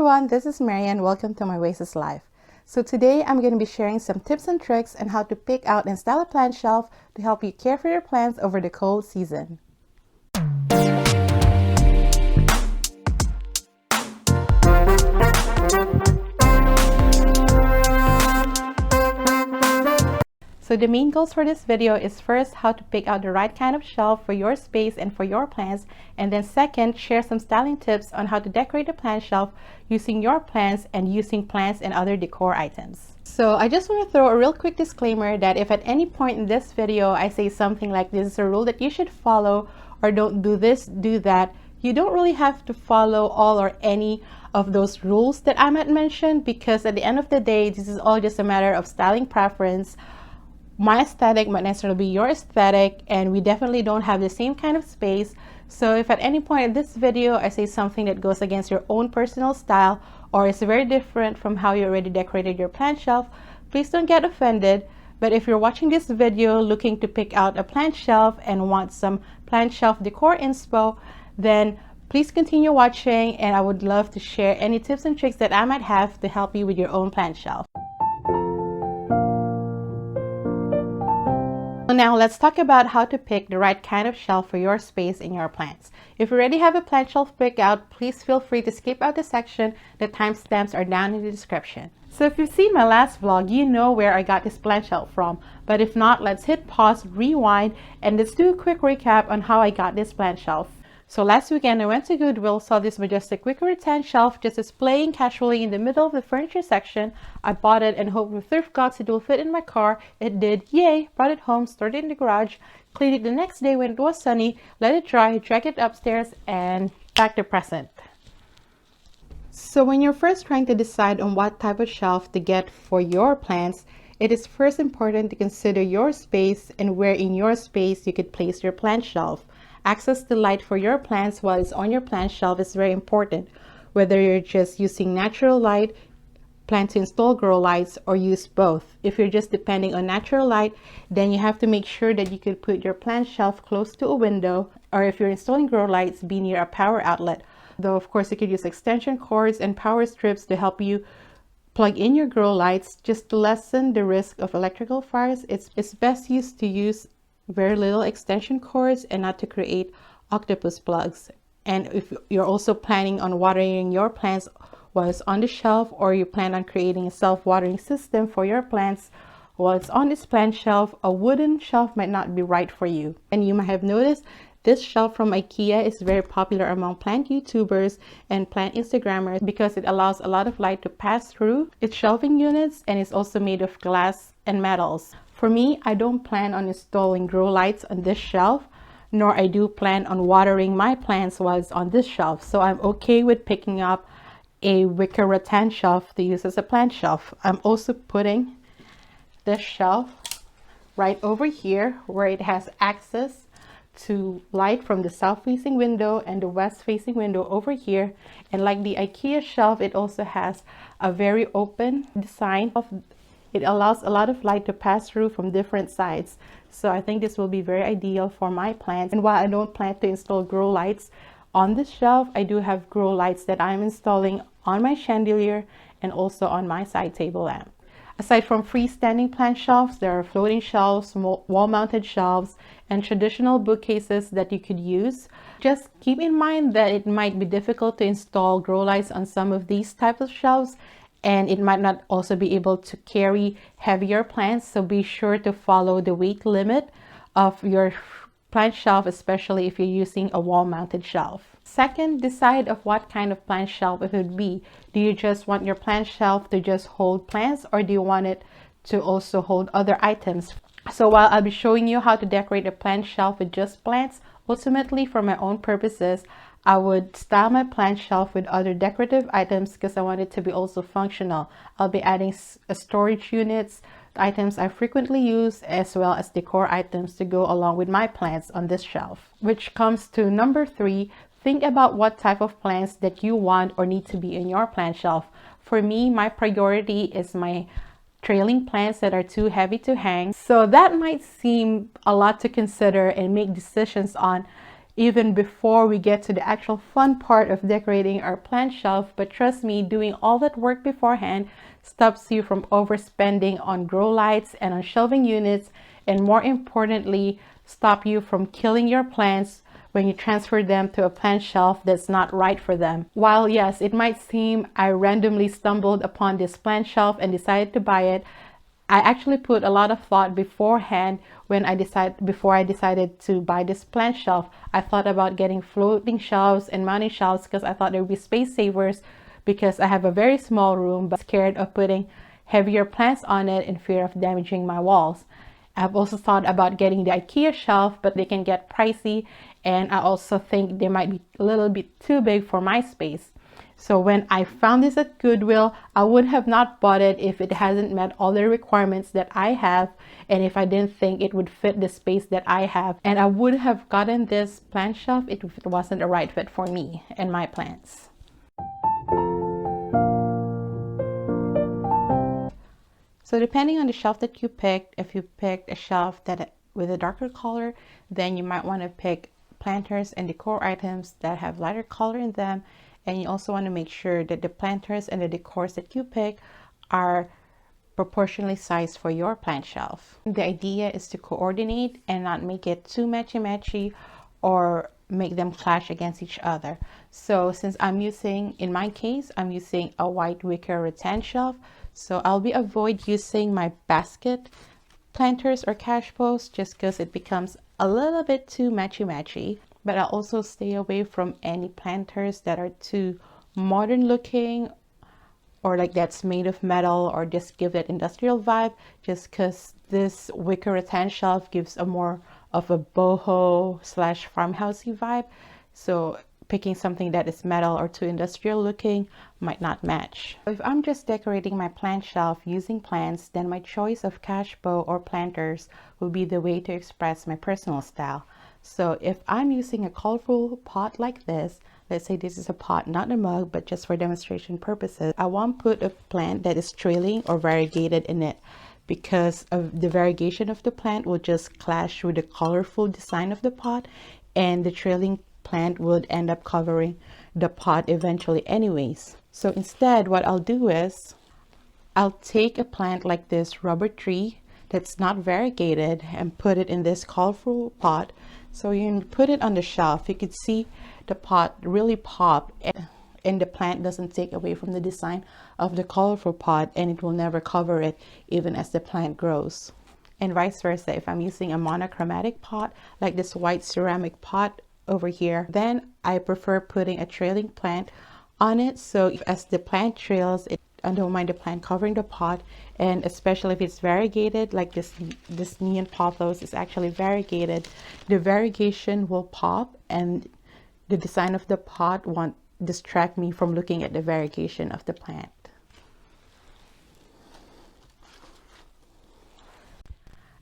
everyone, this is Mary and welcome to my Oasis Life. So today I'm going to be sharing some tips and tricks on how to pick out and style a plant shelf to help you care for your plants over the cold season. So the main goals for this video is first how to pick out the right kind of shelf for your space and for your plants, and then second, share some styling tips on how to decorate a plant shelf using your plants and using plants and other decor items. So I just want to throw a real quick disclaimer that if at any point in this video I say something like this is a rule that you should follow or don't do this, do that, you don't really have to follow all or any of those rules that I might mention, because at the end of the day, this is all just a matter of styling preference. My aesthetic might necessarily be your aesthetic, and we definitely don't have the same kind of space. So if at any point in this video I say something that goes against your own personal style or is very different from how you already decorated your plant shelf, please don't get offended. But if you're watching this video looking to pick out a plant shelf and want some plant shelf decor inspo, then please continue watching, and I would love to share any tips and tricks that I might have to help you with your own plant shelf. So now let's talk about how to pick the right kind of shelf for your space and your plants. If you already have a plant shelf picked out, please feel free to skip out the section. The timestamps are down in the description. So if you've seen my last vlog, you know where I got this plant shelf from. But if not, let's hit pause, rewind, and let's do a quick recap on how I got this plant shelf. So last weekend I went to Goodwill, saw this majestic wicker rattan shelf just displaying casually in the middle of the furniture section. I bought it and hoped with thrift gods it will fit in my car. It did. Yay! Brought it home, stored it in the garage, cleaned it the next day when it was sunny, let it dry, dragged it upstairs, and back to present. So when you're first trying to decide on what type of shelf to get for your plants, it is first important to consider your space and where in your space you could place your plant shelf. Access to light for your plants while it's on your plant shelf is very important. Whether you're just using natural light, plan to install grow lights, or use both. If you're just depending on natural light, then you have to make sure that you could put your plant shelf close to a window, or if you're installing grow lights, be near a power outlet. Though of course you could use extension cords and power strips to help you plug in your grow lights. Just to lessen the risk of electrical fires, it's best used to use very little extension cords and not to create octopus plugs. And if you're also planning on watering your plants while it's on the shelf, or you plan on creating a self-watering system for your plants while it's on this plant shelf, a wooden shelf might not be right for you. And you might have noticed this shelf from IKEA is very popular among plant YouTubers and plant Instagrammers because it allows a lot of light to pass through its shelving units, and it's also made of glass and metals. For me, I don't plan on installing grow lights on this shelf, nor I do plan on watering my plants while it's on this shelf. So I'm okay with picking up a wicker rattan shelf to use as a plant shelf. I'm also putting this shelf right over here where it has access to light from the south-facing window and the west-facing window over here. And like the IKEA shelf, it also has a very open design. It allows a lot of light to pass through from different sides. So I think this will be very ideal for my plants. And while I don't plan to install grow lights on this shelf, I do have grow lights that I'm installing on my chandelier and also on my side table lamp. Aside from freestanding plant shelves, there are floating shelves, wall-mounted shelves, and traditional bookcases that you could use. Just keep in mind that it might be difficult to install grow lights on some of these types of shelves, and it might not also be able to carry heavier plants. So be sure to follow the weight limit of your plant shelf, especially if you're using a wall-mounted shelf. Second, decide of what kind of plant shelf it would be. Do you just want your plant shelf to just hold plants, or do you want it to also hold other items? So while I'll be showing you how to decorate a plant shelf with just plants, ultimately for my own purposes, I would style my plant shelf with other decorative items because I want it to be also functional. I'll be adding storage units, items I frequently use, as well as decor items to go along with my plants on this shelf. Which comes to number 3, think about what type of plants that you want or need to be in your plant shelf. For me, my priority is my trailing plants that are too heavy to hang. So that might seem a lot to consider and make decisions on even before we get to the actual fun part of decorating our plant shelf. But trust me, doing all that work beforehand stops you from overspending on grow lights and on shelving units, and more importantly, stop you from killing your plants when you transfer them to a plant shelf that's not right for them. While yes, it might seem I randomly stumbled upon this plant shelf and decided to buy it, I actually put a lot of thought beforehand before I decided to buy this plant shelf. I thought about getting floating shelves and mounting shelves because I thought they would be space savers, because I have a very small room but scared of putting heavier plants on it in fear of damaging my walls. I've also thought about getting the IKEA shelf, but they can get pricey, and I also think they might be a little bit too big for my space. So when I found this at Goodwill, I would have not bought it if it hasn't met all the requirements that I have, and if I didn't think it would fit the space that I have. And I would have gotten this plant shelf if it wasn't a right fit for me and my plants. So depending on the shelf that you picked, if you picked a shelf that with a darker color, then you might want to pick planters and decor items that have lighter color in them. And you also want to make sure that the planters and the decors that you pick are proportionally sized for your plant shelf. The idea is to coordinate and not make it too matchy-matchy or make them clash against each other. So since in my case, I'm using a white wicker rattan shelf, so I'll avoid using my basket planters or cash posts just because it becomes a little bit too matchy-matchy. But I'll also stay away from any planters that are too modern looking, or like that's made of metal, or just give that industrial vibe, just because this wicker rattan shelf gives a more of a boho / farmhousey vibe. So picking something that is metal or too industrial looking might not match. If I'm just decorating my plant shelf using plants, then my choice of cash bow or planters will be the way to express my personal style. So if I'm using a colorful pot like this, let's say this is a pot, not a mug, but just for demonstration purposes, I won't put a plant that is trailing or variegated in it, because of the variegation of the plant will just clash with the colorful design of the pot, and the trailing plant would end up covering the pot eventually anyways. So instead, what I'll do is I'll take a plant like this rubber tree that's not variegated and put it in this colorful pot. So you can put it on the shelf. You could see the pot really pop, and the plant doesn't take away from the design of the colorful pot, and it will never cover it even as the plant grows. And vice versa, if I'm using a monochromatic pot like this white ceramic pot over here, then I prefer putting a trailing plant on it, so as the plant trails, I don't mind the plant covering the pot. And especially if it's variegated, like this neon pothos is actually variegated, the variegation will pop, and the design of the pot won't distract me from looking at the variegation of the plant.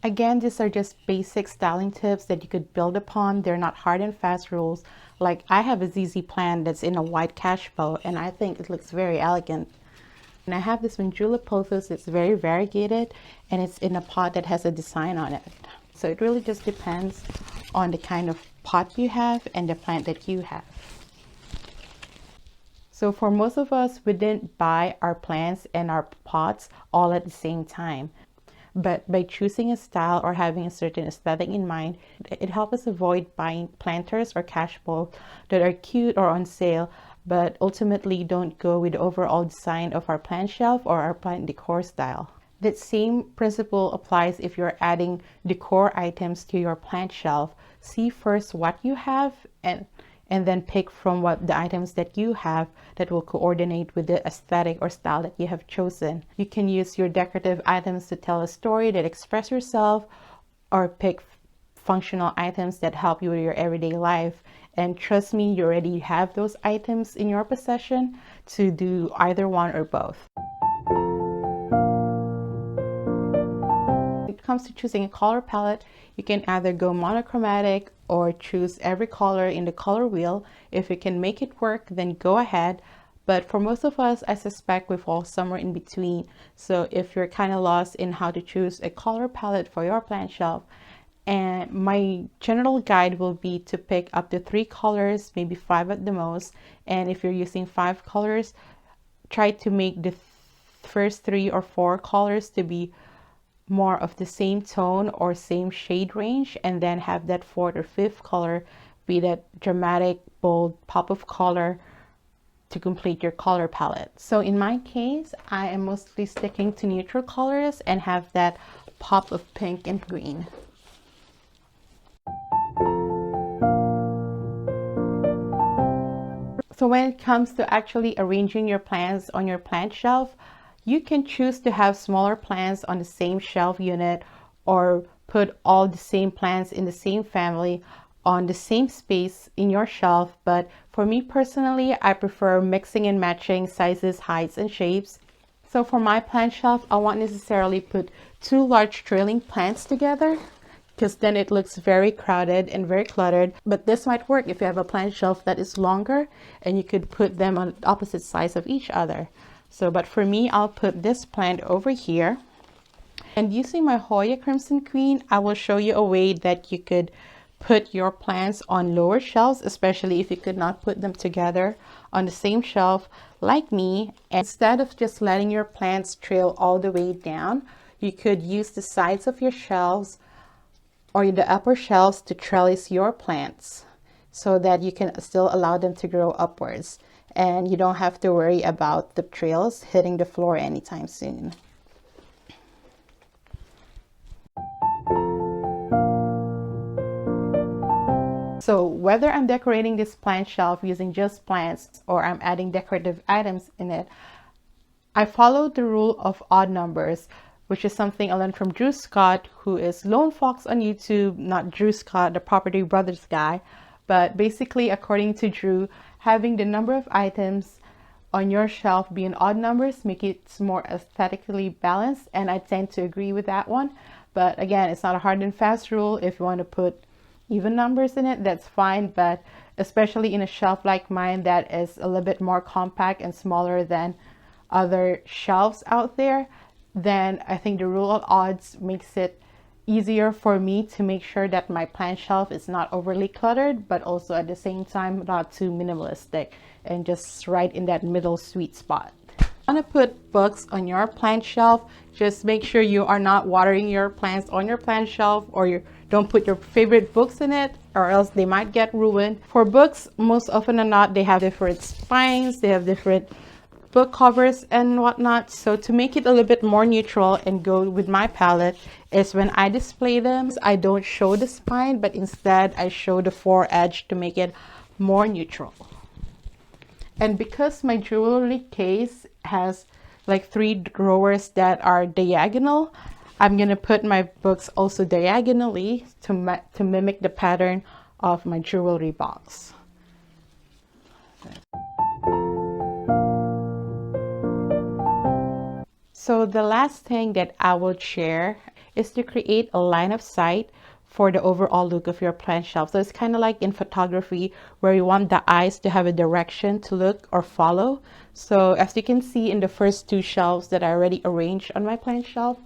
Again, these are just basic styling tips that you could build upon. They're not hard and fast rules. Like I have a ZZ plant that's in a white cash bow, and I think it looks very elegant. And I have this Mandula pothos that's very variegated, and it's in a pot that has a design on it. So it really just depends on the kind of pot you have and the plant that you have. So for most of us, we didn't buy our plants and our pots all at the same time. But by choosing a style or having a certain aesthetic in mind, it helps us avoid buying planters or cash bowls that are cute or on sale, but ultimately don't go with the overall design of our plant shelf or our plant decor style. That same principle applies if you're adding decor items to your plant shelf. See first what you have, and then pick from what the items that you have that will coordinate with the aesthetic or style that you have chosen. You can use your decorative items to tell a story that express yourself, or pick functional items that help you with your everyday life. And trust me, you already have those items in your possession to do either one or both. When it comes to choosing a color palette, you can either go monochromatic or choose every color in the color wheel. If you can make it work, then go ahead. But for most of us, I suspect we fall somewhere in between. So if you're kind of lost in how to choose a color palette for your plant shelf, And my general guide will be to pick up to 3 colors, maybe 5 at the most. And if you're using 5 colors, try to make the first 3 or 4 colors to be more of the same tone or same shade range, and then have that 4th or 5th color be that dramatic, bold pop of color to complete your color palette. So in my case, I am mostly sticking to neutral colors and have that pop of pink and green. So when it comes to actually arranging your plants on your plant shelf, you can choose to have smaller plants on the same shelf unit, or put all the same plants in the same family on the same space in your shelf. But for me personally, I prefer mixing and matching sizes, heights, and shapes. So for my plant shelf, I won't necessarily put 2 large trailing plants together, because then it looks very crowded and very cluttered. But this might work if you have a plant shelf that is longer and you could put them on opposite sides of each other. So, but for me, I'll put this plant over here. And using my Hoya Crimson Queen, I will show you a way that you could put your plants on lower shelves, especially if you could not put them together on the same shelf like me. And instead of just letting your plants trail all the way down, you could use the sides of your shelves or the upper shelves to trellis your plants, so that you can still allow them to grow upwards, and you don't have to worry about the trails hitting the floor anytime soon. So whether I'm decorating this plant shelf using just plants or I'm adding decorative items in it, I follow the rule of odd numbers, which is something I learned from Drew Scott, who is Lone Fox on YouTube, not Drew Scott, the Property Brothers guy. But basically, according to Drew, having the number of items on your shelf being odd numbers make it more aesthetically balanced, and I tend to agree with that one. But again, it's not a hard and fast rule. If you want to put even numbers in it, that's fine. But especially in a shelf like mine that is a little bit more compact and smaller than other shelves out there, then I think the rule of odds makes it easier for me to make sure that my plant shelf is not overly cluttered, but also at the same time not too minimalistic, and just right in that middle sweet spot. If you want to put books on your plant shelf, just make sure you are not watering your plants on your plant shelf, or you don't put your favorite books in it, or else they might get ruined. For books, most often than not, they have different spines, they have different book covers and whatnot. So to make it a little bit more neutral and go with my palette is when I display them, I don't show the spine, but instead I show the foredge to make it more neutral. And because my jewelry case has like 3 drawers that are diagonal, I'm gonna put my books also diagonally to mimic the pattern of my jewelry box. So the last thing that I will share is to create a line of sight for the overall look of your plant shelf. So it's kind of like in photography where you want the eyes to have a direction to look or follow. So as you can see in the first 2 shelves that I already arranged on my plant shelf,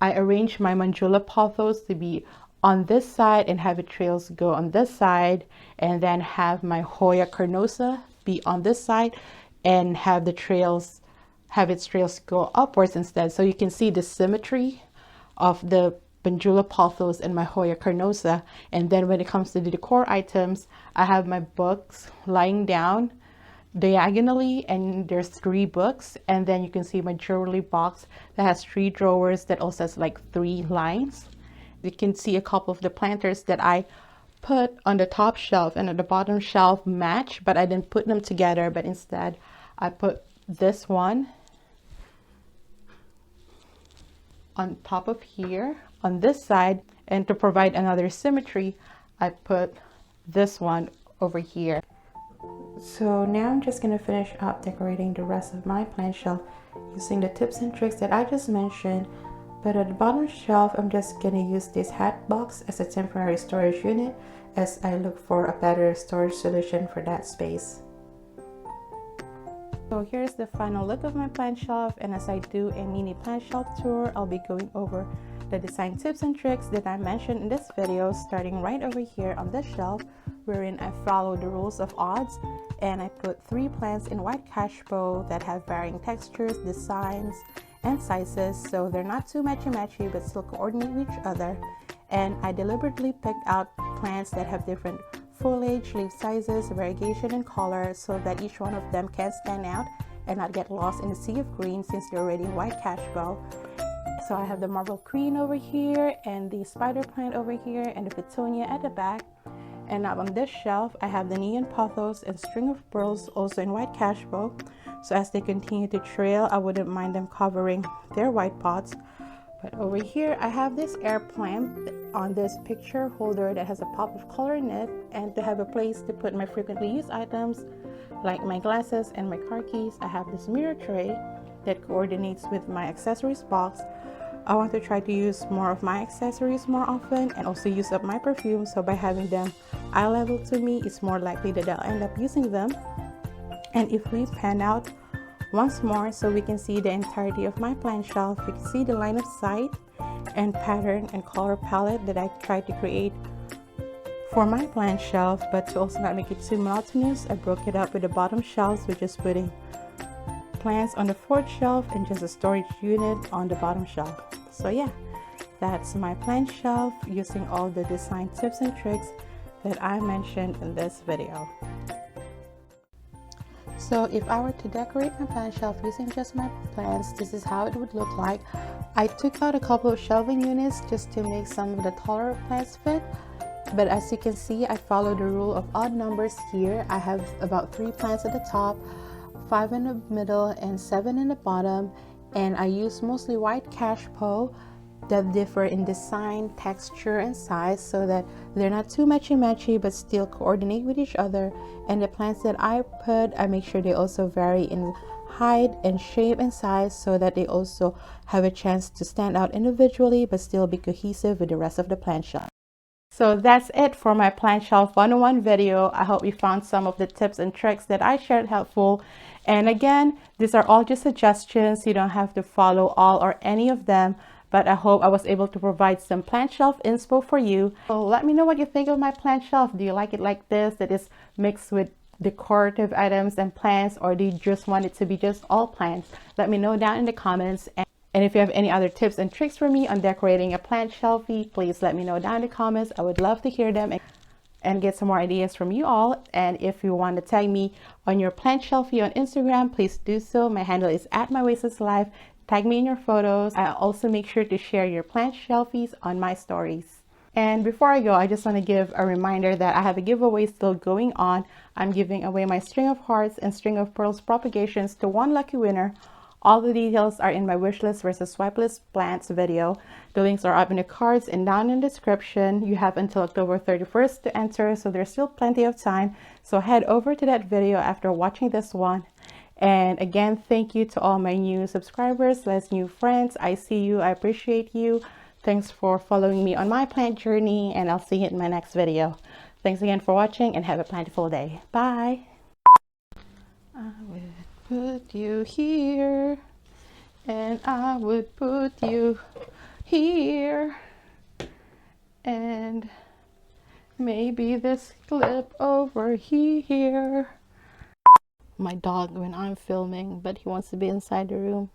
I arranged my Manjula pothos to be on this side and have the trails go on this side, and then have my Hoya carnosa be on this side and have its trails go upwards instead. So you can see the symmetry of the Manjula pothos and my Hoya carnosa. And then when it comes to the decor items, I have my books lying down diagonally, and there's 3 books, and then you can see my jewelry box that has 3 drawers that also has like 3 lines. You can see a couple of the planters that I put on the top shelf and at the bottom shelf match, but I didn't put them together, but instead I put this one on top of here on this side, and to provide another symmetry I put this one over here. So now I'm just going to finish up decorating the rest of my plant shelf using the tips and tricks that I just mentioned. But at the bottom shelf, I'm just going to use this hat box as a temporary storage unit as I look for a better storage solution for that space. So here's the final look of my plant shelf, and as I do a mini plant shelf tour, I'll be going over the design tips and tricks that I mentioned in this video, starting right over here on this shelf, wherein I follow the rules of odds, and I put 3 plants in white cash bowl that have varying textures, designs, and sizes, so they're not too matchy but still coordinate with each other. And I deliberately picked out plants that have different foliage, leaf sizes, variegation, and color, so that each one of them can stand out and not get lost in the sea of green since they're already in white cash bowl. So I have the marble queen over here, and the spider plant over here, and the petunia at the back. And now on this shelf, I have the neon pothos and string of pearls also in white cash bowl. So as they continue to trail, I wouldn't mind them covering their white pots. But over here, I have this air plant on this picture holder that has a pop of color in it, and to have a place to put my frequently used items like my glasses and my car keys, I have this mirror tray that coordinates with my accessories box. I want to try to use more of my accessories more often and also use up my perfume, so by having them eye level to me, it's more likely that I'll end up using them. And if we pan out once more so we can see the entirety of my plant shelf, you can see the line of sight and pattern and color palette that I tried to create for my plant shelf. But to also not make it too monotonous, I broke it up with the bottom shelves, which is putting plants on the 4th shelf and just a storage unit on the bottom shelf. So yeah, that's my plant shelf using all the design tips and tricks that I mentioned in this video. So if I were to decorate my plant shelf using just my plants, this is how it would look like. I took out a couple of shelving units just to make some of the taller plants fit. But as you can see, I follow the rule of odd numbers here. I have about 3 plants at the top, 5 in the middle, and 7 in the bottom. And I use mostly white cash bowl that differ in design, texture, and size, so that they're not too matchy but still coordinate with each other. And the plants that I put, I make sure they also vary in height and shape and size, so that they also have a chance to stand out individually but still be cohesive with the rest of the plant shelf. So that's it for my plant shelf 101 video. I hope you found some of the tips and tricks that I shared helpful. And again, these are all just suggestions. You don't have to follow all or any of them, but I hope I was able to provide some plant shelf inspo for you. So let me know what you think of my plant shelf. Do you like it like this, that is mixed with decorative items and plants, or do you just want it to be just all plants? Let me know down in the comments. And if you have any other tips and tricks for me on decorating a plant shelfie, please let me know down in the comments. I would love to hear them and get some more ideas from you all. And if you want to tag me on your plant shelfie on Instagram, please do so. My handle is @mywaysislife. Tag me in your photos. I also make sure to share your plant shelfies on my stories. And before I go, I just want to give a reminder that I have a giveaway still going on. I'm giving away my string of hearts and string of pearls propagations to 1 lucky winner. All the details are in my wishlist versus swipe list plants video. The links are up in the cards and down in the description. You have until October 31st to enter, so there's still plenty of time. So head over to that video after watching this one. And again, thank you to all my new subscribers, less new friends. I see you, I appreciate you. Thanks for following me on my plant journey, and I'll see you in my next video. Thanks again for watching, and have a plentiful day. Bye. I would put you here, and I would put you here, and maybe this clip over here. My dog when I'm filming, but he wants to be inside the room.